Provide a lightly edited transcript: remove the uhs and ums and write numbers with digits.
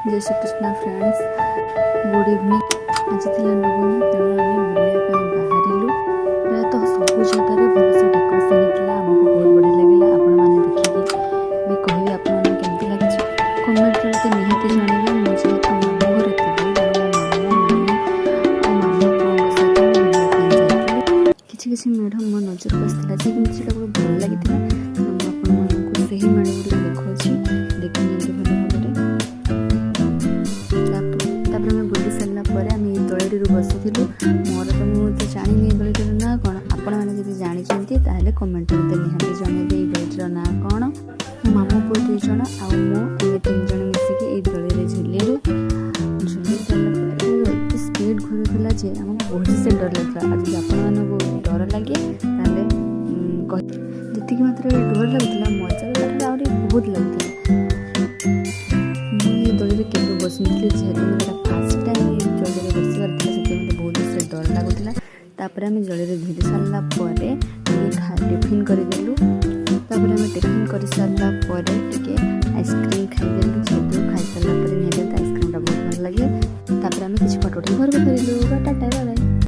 जय Shri Krishna friends, good evening. आज थी नवमी, तेणु आम बुलाइपा बाहर प्रायतः सब जगार भलसे डेकोरेसन होता आमको बहुत बढ़िया लगे। आपण मैंने देखिए भी कहे आपमती लगे कमेंट मत निहाती जनइबे। मुझे मामू घर थी किसी मेढ़ मो नजर को आसाला से बहुत भल लगी। से ही मेढ़ गुड़ देखा देखी भल भाव में बुली सारा पर आम ये दलटी बसुलू। मोर तो मुझे जानी दलटीर ना कौन, आपण मैंने जानते कमेंट मत निहाती जनइबे ये दलटीर ना कौन। मो मामू पुଅ 2 जण आउ मो आम 3 जण मिसिकी ये दली झुलिलु। झुली सारा एत स्पीड घुरुला जे आमको बहुत से डर लगता। आज आपण डर लगे जी मात्र डर लगुला मजा आहरी बहुत लगता। मुझे दली के बस जेहतु मेरा फास्ट टाइम जल बसबार था मत बहुत से डर लगुला। आम जल धुली सारा टिफिन करदेलु। आम टिफिन कर सारापर टे आइसक्रीम खाईदेलु। जेहतु खाई सारापर निहत आइसक्रीम बहुत भल लगे। आम किसी फटो घर को फेरलु। टाटा।